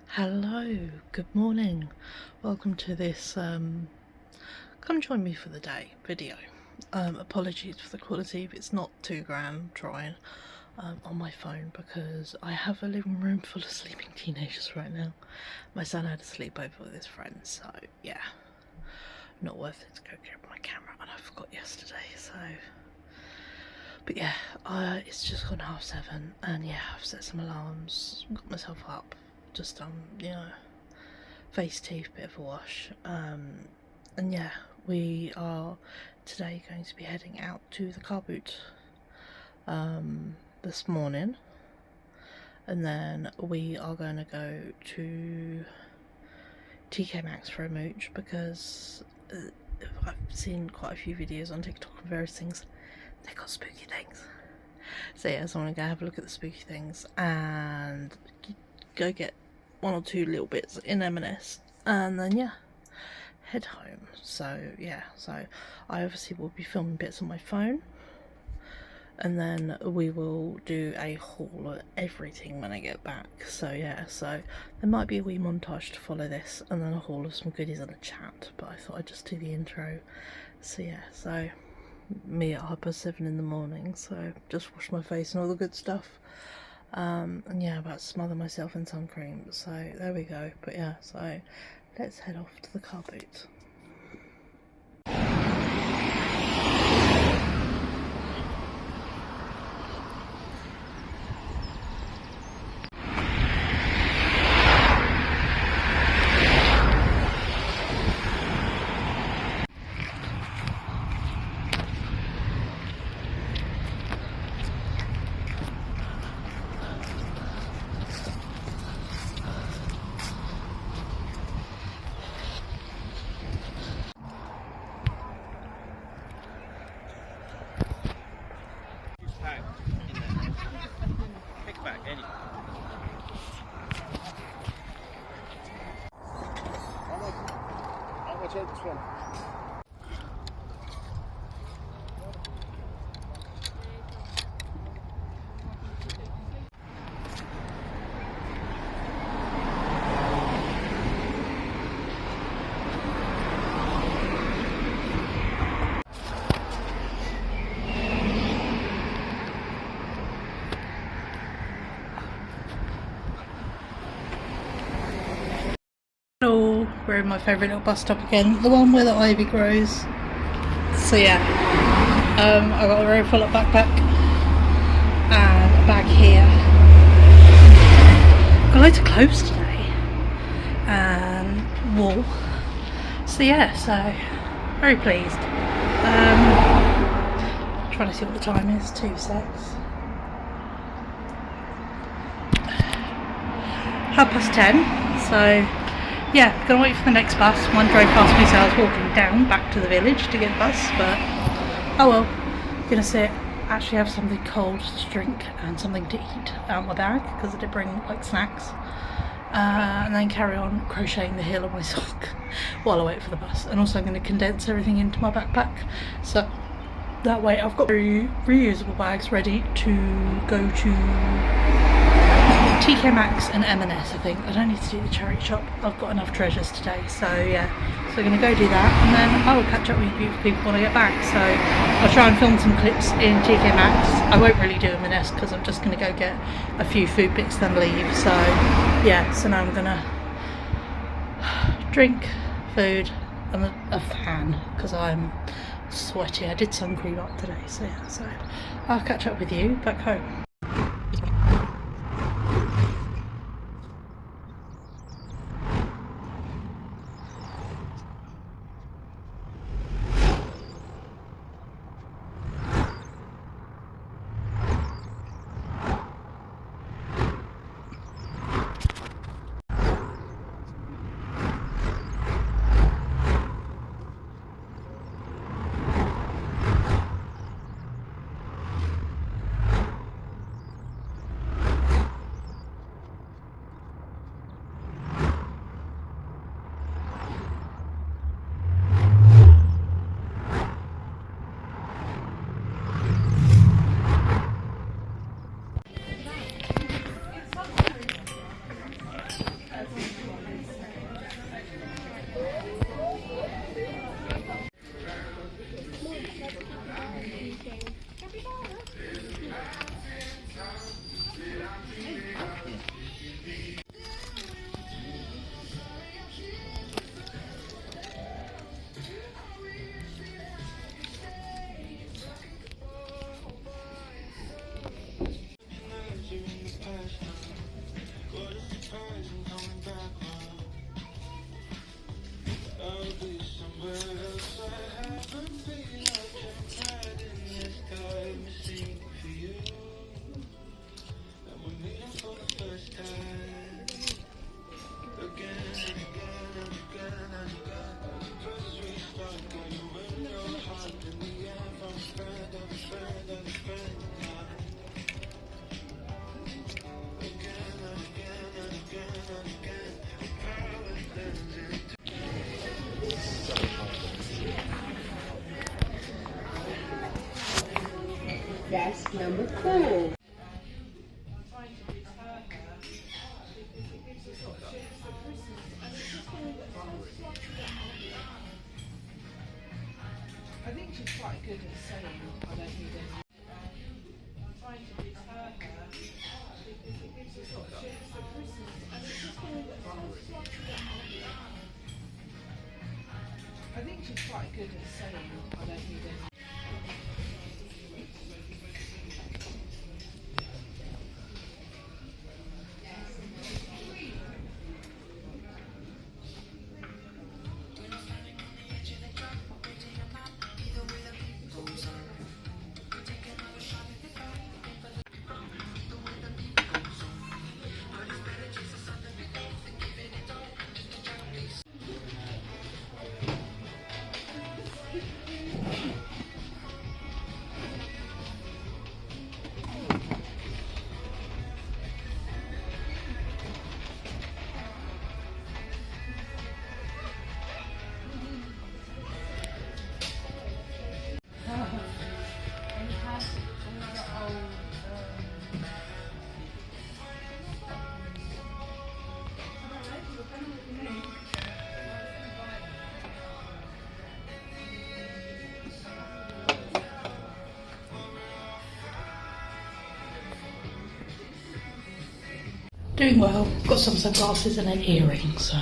Hello, good morning. Welcome to this come join me for the day video. Apologies for the quality if it's not too grand trying on my phone because I have a living room full of sleeping teenagers right now. My son had a sleepover with his friends, so yeah, not worth it to go grab my camera, and I forgot yesterday, so but yeah, it's just gone 7:30, and yeah, I've set some alarms, got myself up, just face, teeth, bit of a wash, and yeah, we are today going to be heading out to the Carboot this morning, and then we are going to go to TK Maxx for a mooch because I've seen quite a few videos on TikTok and various things. They got spooky things, so yeah, so I want to go have a look at the spooky things and go get one or two little bits in M&S, and then yeah, head home. So yeah, so I obviously will be filming bits on my phone, and then we will do a haul of everything when I get back. So yeah, so there might be a wee montage to follow this, and then a haul of some goodies and a chat, but I thought I'd just do the intro. So yeah, so me at 7:30 in the morning, so just wash my face and all the good stuff. And yeah, about to smother myself in sun cream, so there we go. But yeah, so let's head off to the Carboot. This one. Hello, we're in my favourite little bus stop again, the one where the ivy grows. So yeah, I got a very full up backpack and a bag here. Got loads of clothes today and wool. So yeah, so very pleased. Trying to see what the time is. 2 secs. 10:30. So yeah, gonna wait for the next bus. One drove past me, so I was walking down back to the village to get the bus, but oh well. Gonna sit, actually have something cold to drink and something to eat out of my bag because I did bring like snacks, and then carry on crocheting the heel of my sock while I wait for the bus. And also I'm going to condense everything into my backpack, so that way I've got reusable bags ready to go to TK Maxx and M&S, I think. I don't need to do the charity shop. I've got enough treasures today, so yeah. So I'm going to go do that, and then I will catch up with you beautiful people when I get back. So I'll try and film some clips in TK Maxx. I won't really do M&S because I'm just going to go get a few food bits then leave. So yeah, so now I'm going to drink, food, and a fan because I'm sweaty. I did sun cream up today, so yeah. So I'll catch up with you back home. Desk number 4. I think she's quite good at saying I don't need any. I'm trying to deter her because it gives us sort of chips for Christmas and it's just going to look so fluffy. I think she's quite good at saying I don't need any. Doing well. Got some sunglasses and an earring, so.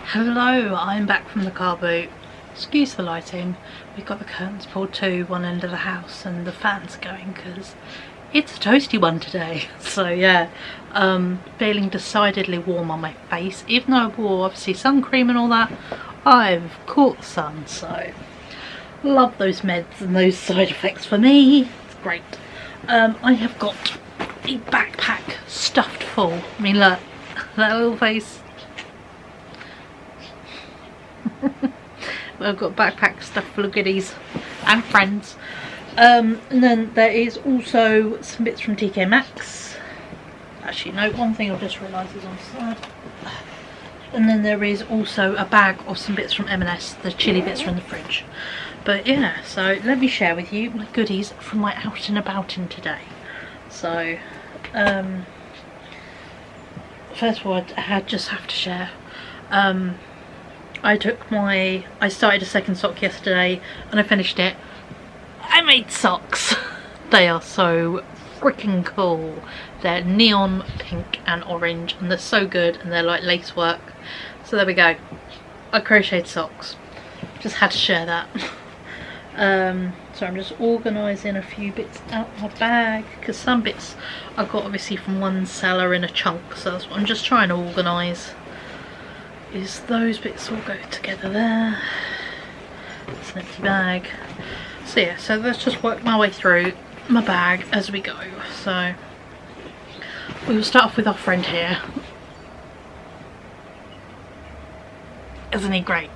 Hello, I'm back from the car boot. Excuse the lighting. We've got the curtains pulled to one end of the house and the fan's going because it's a toasty one today. So yeah, feeling decidedly warm on my face. Even though I wore obviously sun cream and all that, I've caught the sun, so love those meds and those side effects for me. It's great. I have got a backpack stuffed full. I mean, look, that little face. I've got a backpack stuffed full of goodies and friends. And then there is also some bits from TK Maxx. Actually, no, one thing I've just realised is on the side. And then there is also a bag of some bits from M&S. The chili bits are in the fridge. But yeah, so let me share with you my goodies from my out and about in today. So First of all, I just have to share. I started a second sock yesterday and I finished it. I made socks. They are so freaking cool. They're neon pink and orange and they're so good, and they're like lace work. So there we go. I crocheted socks. Just had to share that. So I'm just organising a few bits out of my bag, because some bits I got obviously from one seller in a chunk, so that's what I'm just trying to organise. Is those bits all go together there. It's an empty bag. So yeah, so let's just work my way through my bag as we go. So we will start off with our friend here. Isn't he great?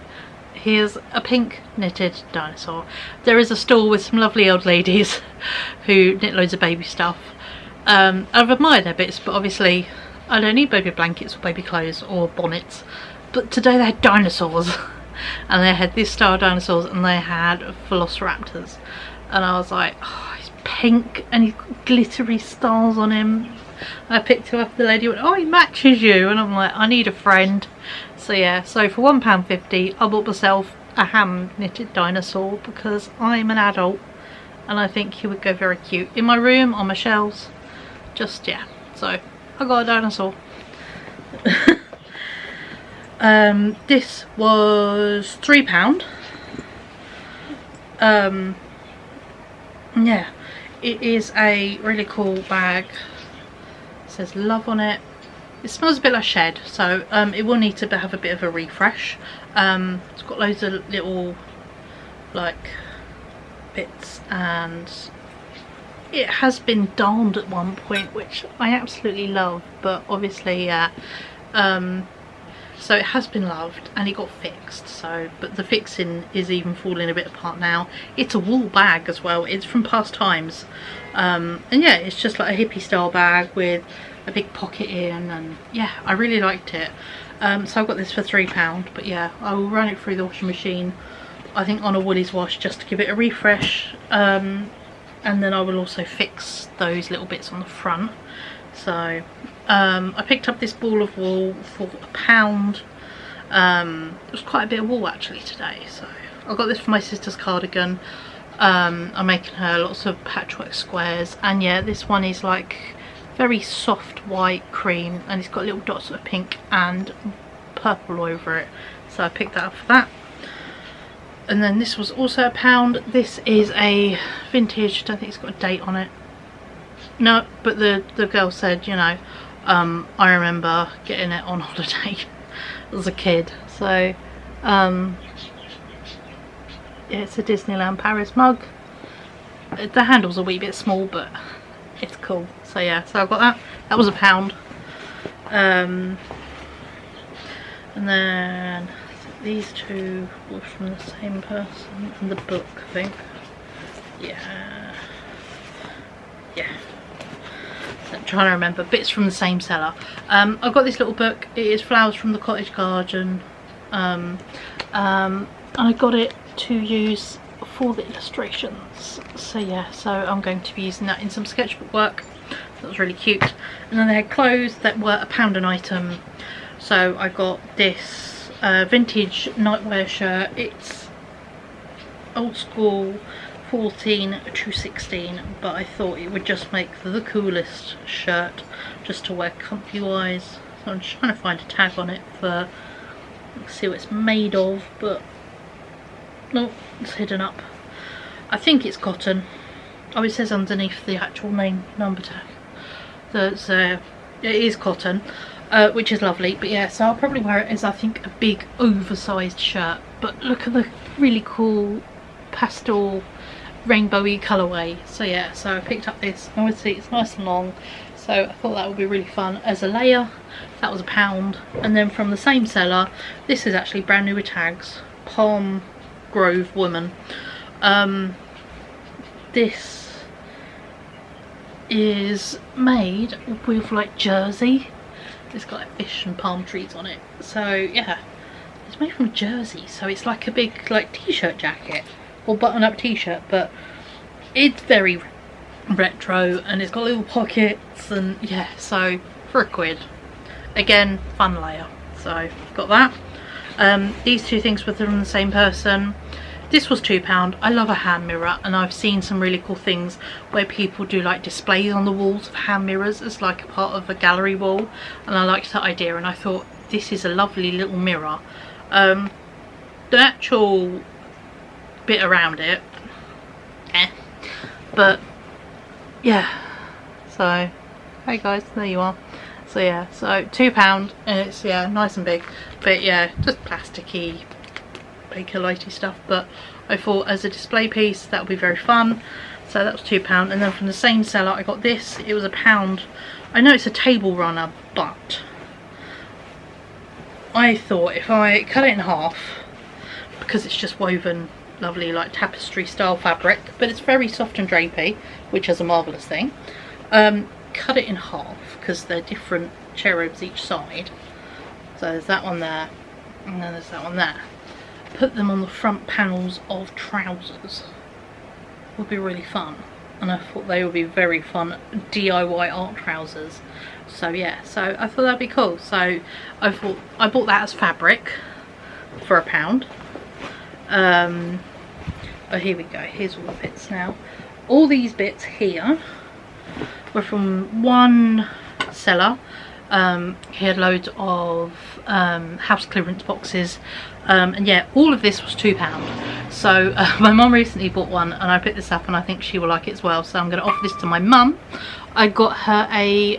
Here's a pink knitted dinosaur. There is a stall with some lovely old ladies who knit loads of baby stuff. I've admired their bits, but obviously I don't need baby blankets or baby clothes or bonnets. But today they had dinosaurs. And they had this style of dinosaurs, and they had velociraptors. And I was like, oh, he's pink and he's got glittery stars on him. I picked him up, the lady went, oh, he matches you. And I'm like, I need a friend. So yeah, so for £1.50 I bought myself a hand knitted dinosaur, because I'm an adult and I think he would go very cute in my room, on my shelves. Just yeah, so I got a dinosaur. This was £3. Yeah, it is a really cool bag. It says love on it. It smells a bit like shed, so it will need to have a bit of a refresh. It's got loads of little like bits, and it has been darned at one point, which I absolutely love, but obviously yeah, so it has been loved and it got fixed, so but the fixing is even falling a bit apart now. It's a wool bag as well, it's from Past Times, and yeah, it's just like a hippie style bag with a big pocket in, and yeah, I really liked it. So I got this for £3, but yeah, I will run it through the washing machine, I think on a Woolies wash, just to give it a refresh, and then I will also fix those little bits on the front. So I picked up this ball of wool for £1. It was quite a bit of wool actually today, so I got this for my sister's cardigan. I'm making her lots of patchwork squares, and yeah, this one is like very soft white cream, and it's got little dots of pink and purple over it, so I picked that up for that. And then this was also £1. This is a vintage, don't think it's got a date on it, no, but the girl said, you know, I remember getting it on holiday as a kid. So yeah, it's a Disneyland Paris mug. The handle's a wee bit small, but it's cool. So yeah, so I got that. That was £1. And then these two were from the same person, and the book, I think. Yeah. I'm trying to remember, bits from the same seller. I got this little book. It is Flowers from the Cottage Garden, and I got it to use for the illustrations. So yeah, so I'm going to be using that in some sketchbook work. That was really cute. And then they had clothes that were £1 an item. So I got this vintage nightwear shirt. It's old school 14 to 16, but I thought it would just make the coolest shirt just to wear comfy wise. So I'm just trying to find a tag on it for, let's see what it's made of, but no, it's hidden up. I think it's cotton. Oh, it says underneath the actual main number tag that it is cotton, which is lovely. But yeah, so I'll probably wear it as, I think, a big oversized shirt. But look at the really cool pastel rainbowy colourway. So yeah, so I picked up this. Obviously it's nice and long, so I thought that would be really fun as a layer. That was £1. And then from the same seller, this is actually brand new with tags, Palm Grove Woman. This is made with like jersey. It's got like fish and palm trees on it, so yeah, it's made from jersey, so it's like a big like t-shirt jacket or button-up t-shirt, but it's very retro, and it's got little pockets, and yeah, so for £1. Again, fun layer. So got that. These two things were from the same person. This was £2. I love a hand mirror, and I've seen some really cool things where people do like displays on the walls of hand mirrors as like a part of a gallery wall, and I liked that idea, and I thought this is a lovely little mirror. The actual bit around it, but yeah, so hey guys, there you are. So yeah, so £2, and it's, yeah, nice and big, but yeah, just plasticky bakelite stuff, but I thought as a display piece that would be very fun, so that was £2. And then from the same seller I got this. It was £1. I know it's a table runner, but I thought if I cut it in half, because it's just woven lovely like tapestry style fabric, but it's very soft and drapey, which is a marvellous thing. Cut it in half because they're different cherubs each side, so there's that one there, and then there's that one there. Put them on the front panels of trousers would be really fun, and I thought they would be very fun DIY art trousers. So yeah, so I thought that'd be cool, so I thought I bought that as fabric for £1. But here we go, here's all the bits now. All these bits here were from one seller. He had loads of house clearance boxes, and yeah, all of this was £2. So my mum recently bought one, and I picked this up, and I think she will like it as well, so I'm going to offer this to my mum. I got her a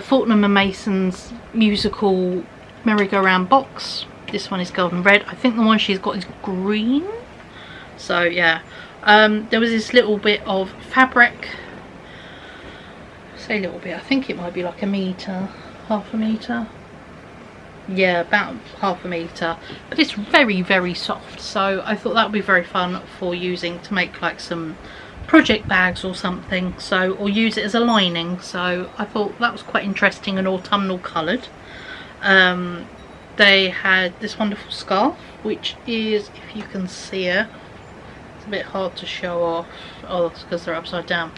Fortnum and Mason's musical merry-go-round box. This one is golden red. I think the one she's got is green. So yeah, there was this little bit of fabric. Say a little bit, I think it might be like a metre, half a metre. Yeah, about half a metre, but it's very, very soft, so I thought that would be very fun for using to make like some project bags or something, so, or use it as a lining. So I thought that was quite interesting and autumnal coloured. They had this wonderful scarf, which is, if you can see it, it's a bit hard to show off. Oh, that's because they're upside down.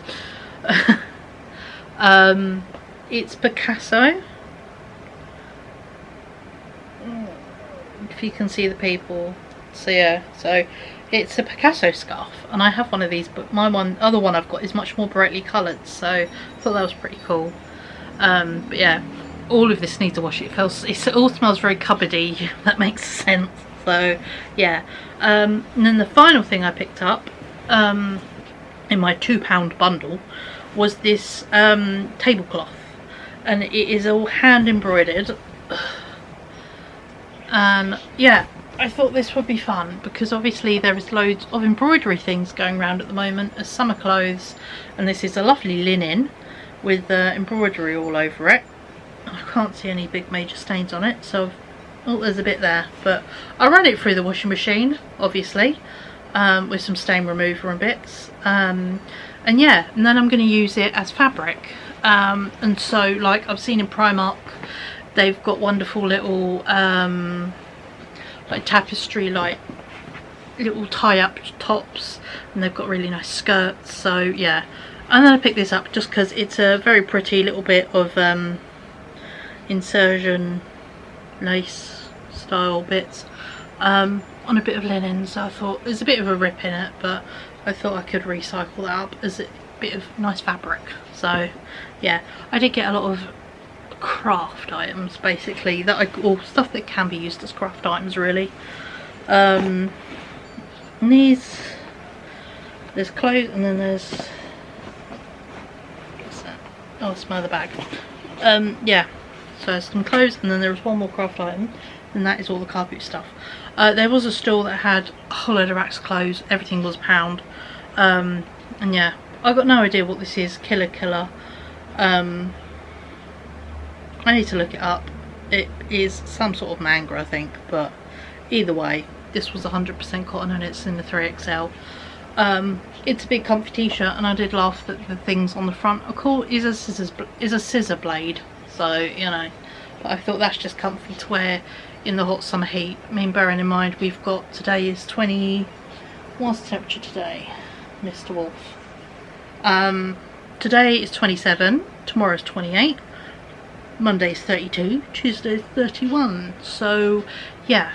It's Picasso, if you can see the people. So yeah, so it's a Picasso scarf, and I have one of these, but my other one I've got is much more brightly coloured, so I thought that was pretty cool. But yeah, all of this needs a wash. It all smells very cupboardy. That makes sense. So yeah, and then the final thing I picked up in my £2 bundle was this tablecloth, and it is all hand embroidered. And yeah, I thought this would be fun because obviously there is loads of embroidery things going around at the moment as summer clothes, and this is a lovely linen with embroidery all over it. I can't see any big major stains on it, so oh, there's a bit there, but I ran it through the washing machine obviously, with some stain remover and bits, and yeah, and then I'm going to use it as fabric. And so like I've seen in Primark, they've got wonderful little like tapestry, like little tie-up tops, and they've got really nice skirts. So yeah, I'm going to pick this up just because it's a very pretty little bit of insertion lace style bits on a bit of linen. So I thought there's a bit of a rip in it, but I thought I could recycle that up as a bit of nice fabric. So yeah, I did get a lot of craft items basically, or stuff that can be used as craft items really. And these, there's clothes, and then there's, what's that? Oh, smell the bag. Yeah, so there's some clothes, and then there's one more craft item, and that is all the Carboot stuff. There was a store that had a whole load of racks of clothes. Everything was £1. And yeah, I got no idea what this is. Killer. I need to look it up. It is some sort of manga, I think, but either way, this was 100% cotton, and it's in the 3XL. It's a big comfy t-shirt, and I did laugh that the things on the front are cool. Is a scissor blade, so you know. But I thought that's just comfy to wear in the hot summer heat. I mean, bearing in mind we've got, today is 20. What's the temperature today, Mr. Wolf? Today is 27, tomorrow's 28, Monday's 32, Tuesday's 31. So yeah,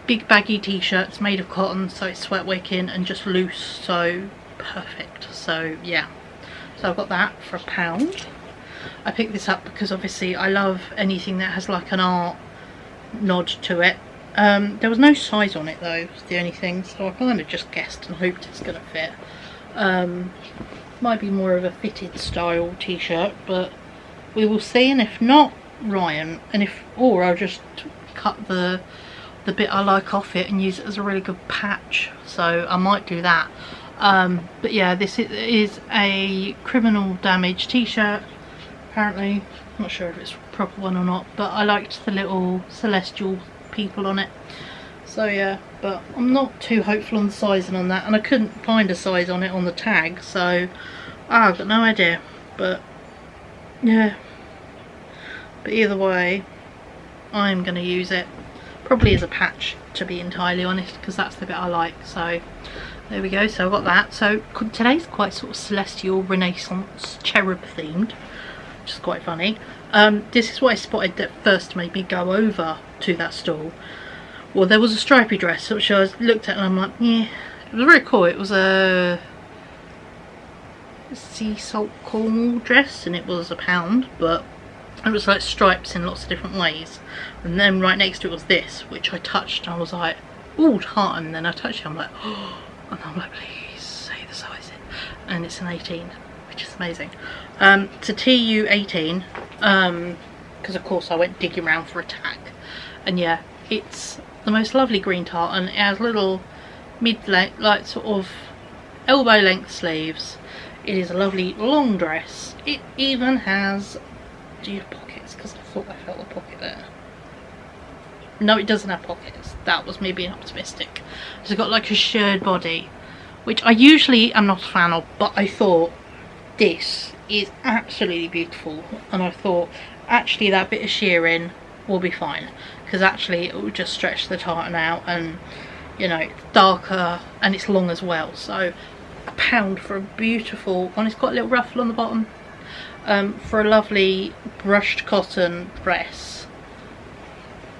big baggy t-shirts made of cotton, so it's sweat wicking and just loose, so perfect. So yeah, so I've got that for £1. I picked this up because obviously I love anything that has like an art nod to it. There was no size on it though, was the only thing, so I kind of just guessed and hoped it's gonna fit. Might be more of a fitted style t-shirt, but we will see, and if not, Ryan, and if, or I'll just cut the bit I like off it and use it as a really good patch, so I might do that. But yeah, this is a criminal damage t-shirt apparently. I'm not sure if it's a proper one or not, but I liked the little celestial people on it, so yeah. But I'm not too hopeful on the sizing on that, and I couldn't find a size on it on the tag, so I've got no idea. But yeah, but either way, I'm going to use it probably as a patch, to be entirely honest, because that's the bit I like. So there we go, so I've got that. So today's quite sort of celestial renaissance cherub themed, which is quite funny. This is what I spotted that first made me go over to that stall. Well, there was a stripy dress which I looked at and I'm like, yeah, it was very cool. It was a sea salt cornwall dress and it was £1, but it was like stripes in lots of different ways. And then right next to it was this, which I touched and I was like, oh, tartan. And then I touched it, I'm like, oh, and I'm like, please say the size in. And it's an 18, which is amazing. To TU 18, because of course I went digging around for a tag, and yeah, it's the most lovely green tartan. It has little mid-length, like sort of elbow length sleeves. It is a lovely long dress. It even has, do you have pockets? Because I thought I felt a pocket there. No, it doesn't have pockets. That was me being optimistic. It's got like a shirred body, which I usually am not a fan of, but I thought this is absolutely beautiful, and I thought actually that bit of shearing will be fine, because actually it will just stretch the tartan out, and you know, it's darker and it's long as well. So £1 for a beautiful one. It's got a little ruffle on the bottom, for a lovely brushed cotton dress.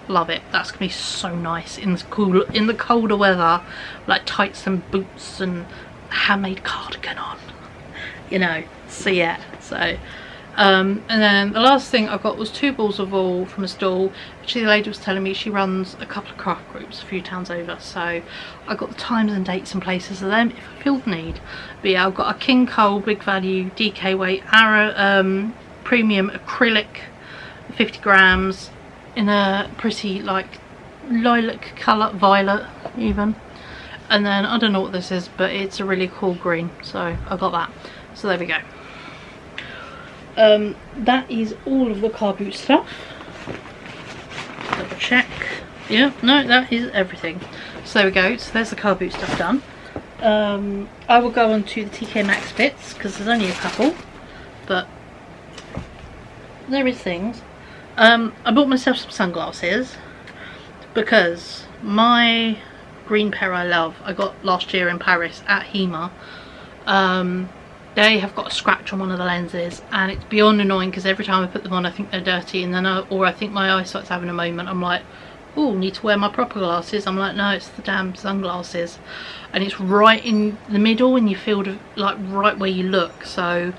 Love it. That's gonna be so nice in the colder weather, like tights and boots and handmade cardigan on, you know. So yeah, so and then the last thing I got was 2 balls of wool from a stall. Actually, the lady was telling me she runs a couple of craft groups a few towns over, so I got the times and dates and places of them if I feel the need. But yeah, I've got a King Cole big value DK weight Arrow premium acrylic 50 grams in a pretty like lilac colour, violet even, and then I don't know what this is, but it's a really cool green, so I got that. So there we go. That is all of the Carboot stuff. Double check. Yeah, no, that is everything. So there we go. So there's the Carboot stuff done. I will go on to the TK Maxx bits because there's only a couple, but there is things. I bought myself some sunglasses because my green pair I love, I got last year in Paris at Hema. They have got a scratch on one of the lenses, and it's beyond annoying because every time I put them on I think they're dirty, and then or I think my eyesight's having a moment. I'm like, oh, need to wear my proper glasses. I'm like, no, it's the damn sunglasses, and it's right in the middle and you feel like right where you look, so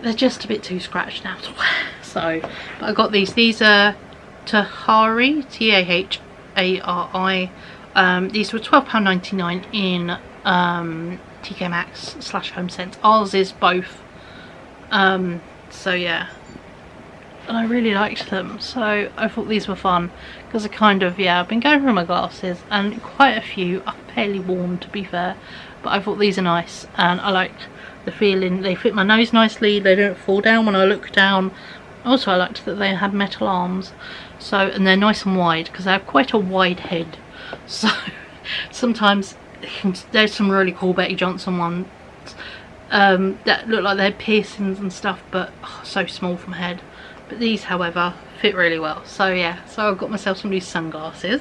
they're just a bit too scratched now to wear. So but I got these are Tahari, Tahari. These were £12.99 in TK Maxx / HomeSense. Ours is both. So yeah, and I really liked them, so I thought these were fun because I kind of, yeah, I've been going through my glasses and quite a few are fairly worn to be fair, but I thought these are nice and I liked the feeling. They fit my nose nicely, they don't fall down when I look down. Also I liked that they had metal arms, so, and they're nice and wide because they have quite a wide head, so sometimes there's some really cool Betty Johnson ones that look like they're piercings and stuff, but so small from head. But these, however, fit really well. So yeah, so I've got myself some new sunglasses,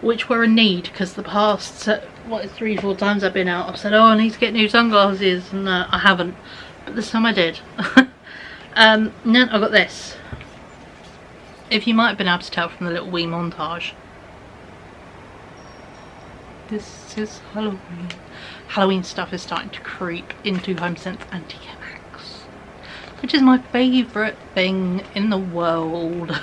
which were a need, because the past 3-4 times I've been out I've said, oh, I need to get new sunglasses, and I haven't, but this time I did. Then I got this. If you might have been able to tell from the little wee montage, this is Halloween. Halloween stuff is starting to creep into HomeSense and TK Maxx, which is my favourite thing in the world.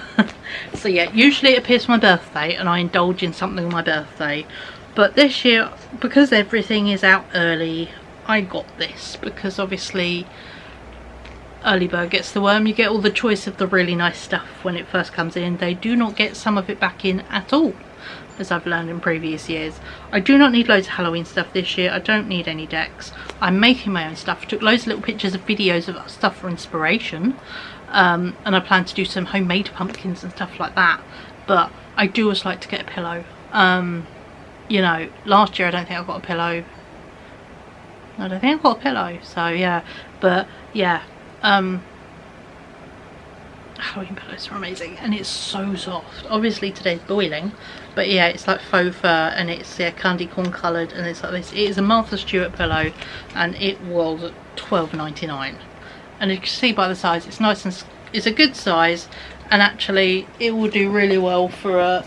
So yeah, usually it appears for my birthday and I indulge in something on my birthday, but this year, because everything is out early, I got this because obviously early bird gets the worm. You get all the choice of the really nice stuff when it first comes in. They do not get some of it back in at all, as I've learned in previous years. I do not need loads of Halloween stuff this year. I don't need any decks. I'm making my own stuff. I took loads of little pictures of videos of stuff for inspiration, and I plan to do some homemade pumpkins and stuff like that. But I do always like to get a pillow. You know, last year I don't think I got a pillow. I don't think I got a pillow, so yeah. But yeah, Halloween pillows are amazing, and it's so soft. Obviously today's boiling, but yeah, it's like faux fur, and it's candy corn coloured, and it's like this. It is a Martha Stewart pillow, and it was £12.99. And you can see by the size, it's nice, and it's a good size, and actually it will do really well for a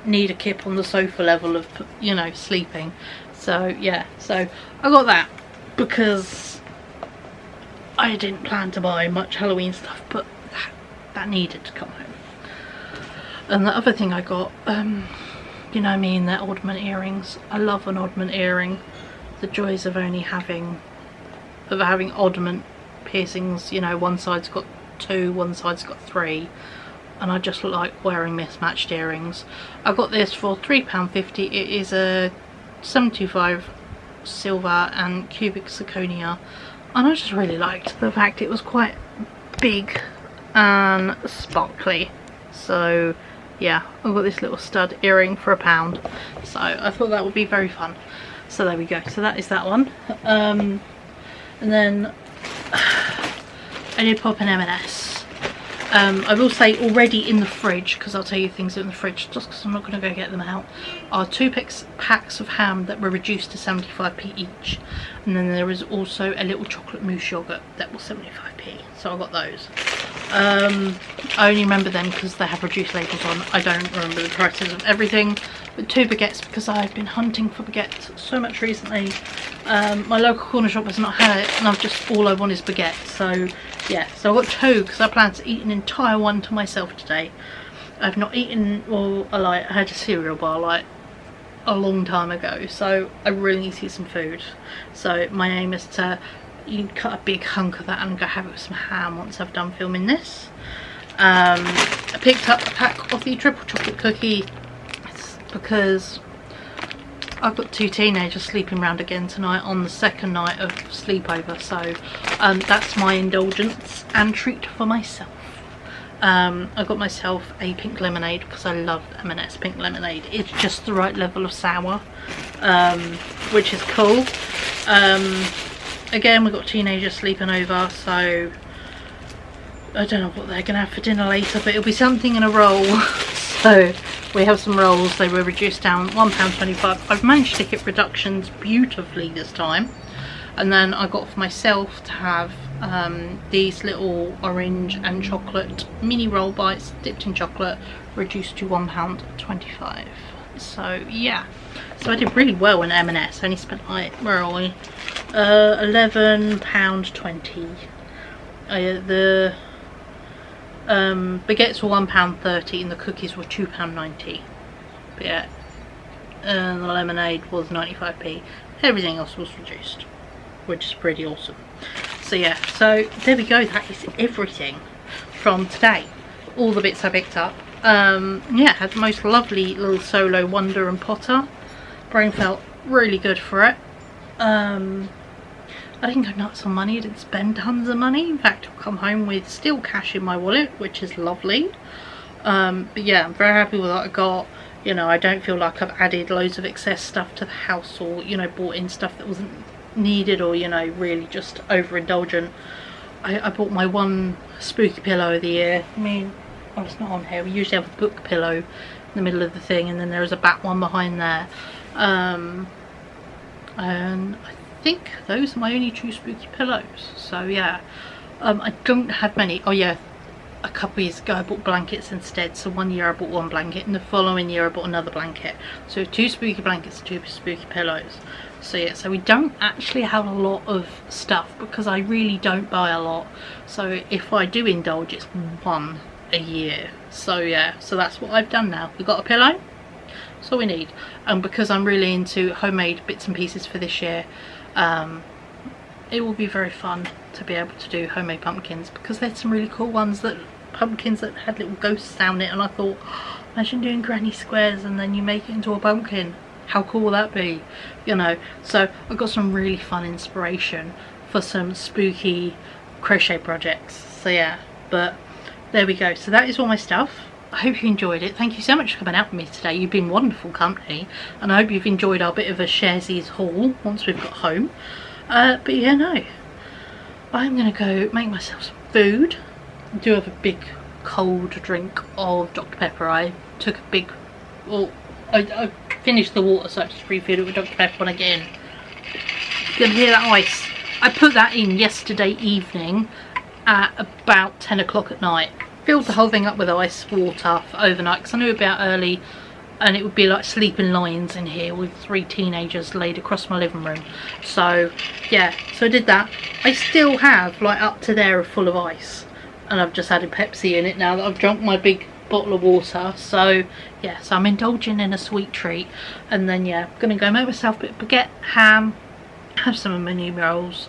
need a kip on the sofa level of, you know, sleeping. So yeah, so I got that because I didn't plan to buy much Halloween stuff, but that needed to come home. And the other thing I got, you know me and their oddment earrings. I love an oddment earring. The joys of only having oddment piercings, you know, one side's got 2, one side's got 3, and I just like wearing mismatched earrings. I got this for £3.50. It is a 725 silver and cubic zirconia, and I just really liked the fact it was quite big and sparkly. So yeah, I got this little stud earring for £1, so I thought that would be very fun. So there we go. So that is that one. And then I did pop an M&S. I will say already in the fridge, because I'll tell you things in the fridge just because I'm not going to go get them out, are 2 packs of ham that were reduced to 75p each, and then there is also a little chocolate mousse yogurt that was 75p, so I got those. I only remember them because they have reduced labels on. I don't remember the prices of everything, but 2 baguettes because I've been hunting for baguettes so much recently. My local corner shop has not had it, and I've just, all I want is baguettes. So yeah, so I got 2 because I plan to eat an entire one to myself today. I've not eaten, well, I had a cereal bar like a long time ago, so I really need to eat some food. So my aim is to cut a big hunk of that and go have it with some ham once I've done filming this. I picked up a pack of the triple chocolate cookie because I've got 2 teenagers sleeping round again tonight on the second night of sleepover, so that's my indulgence and treat for myself. I got myself a pink lemonade because I love M&S pink lemonade. It's just the right level of sour, which is cool. Again, we've got teenagers sleeping over, so I don't know what they're going to have for dinner later, but it'll be something in a roll. So we have some rolls. They were reduced down £1.25. I've managed to hit reductions beautifully this time. And then I got for myself to have these little orange and chocolate mini roll bites dipped in chocolate, reduced to £1.25. So yeah, so I did really well in M&S. I only spent like, where are we, £11.20. The baguettes were £1.30 and the cookies were £2.90. But yeah, and the lemonade was 95p. Everything else was reduced, which is pretty awesome. So yeah, so there we go. That is everything from today. All the bits I picked up. Yeah, had the most lovely little solo Wonder and Potter. Brain felt really good for it. I didn't go nuts on money. I didn't spend tons of money. In fact, I've come home with still cash in my wallet, which is lovely. But yeah, I'm very happy with what I got. You know, I don't feel like I've added loads of excess stuff to the house, or, you know, bought in stuff that wasn't needed, or, you know, really just overindulgent. I bought my one spooky pillow of the year. I mean, oh, it's not on here. We usually have a book pillow the middle of the thing, and then there is a back one behind there. And I think those are my only 2 spooky pillows. So yeah, I don't have many. Oh yeah, a couple of years ago I bought blankets instead. So one year I bought 1 blanket, and the following year I bought another blanket. So 2 spooky blankets, 2 spooky pillows. So yeah, so we don't actually have a lot of stuff because I really don't buy a lot. So if I do indulge, it's 1 a year. So yeah, so that's what I've done now. We've got a pillow, that's all we need. And because I'm really into homemade bits and pieces for this year, it will be very fun to be able to do homemade pumpkins, because there's some really cool ones, that pumpkins that had little ghosts down it, and I thought, oh, imagine doing granny squares and then you make it into a pumpkin. How cool will that be? You know, so I've got some really fun inspiration for some spooky crochet projects. So yeah, but there we go. So that is all my stuff. I hope you enjoyed it. Thank you so much for coming out with me today. You've been wonderful company, and I hope you've enjoyed our bit of a sharesies haul once we've got home. But yeah, no, I'm gonna go make myself some food. I do have a big cold drink of Dr. Pepper. I took a big, well, I finished the water, so I just refilled it with Dr. Pepper when I get in. You can hear that ice. I put that in yesterday evening at about 10 o'clock at night. Filled the whole thing up with ice water for overnight, because I knew about early and it would be like sleeping lions in here with 3 teenagers laid across my living room. So yeah, so I did that. I still have like up to there full of ice, and I've just added Pepsi in it now that I've drunk my big bottle of water. So yeah, so I'm indulging in a sweet treat, and then yeah, I'm gonna go make myself a bit of baguette, ham, have some of my new rolls,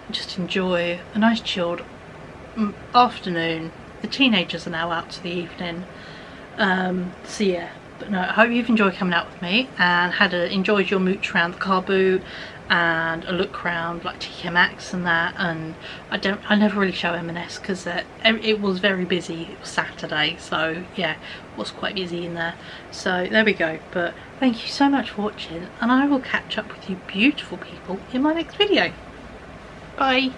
and just enjoy a nice chilled afternoon. The teenagers are now out to the evening, so yeah. But no, I hope you've enjoyed coming out with me and enjoyed your mooch around the Carboot and a look around like TK Maxx and that. And I never really show M&S because it was very busy. It was Saturday, so yeah, it was quite busy in there. So there we go. But thank you so much for watching, and I will catch up with you beautiful people in my next video. Bye.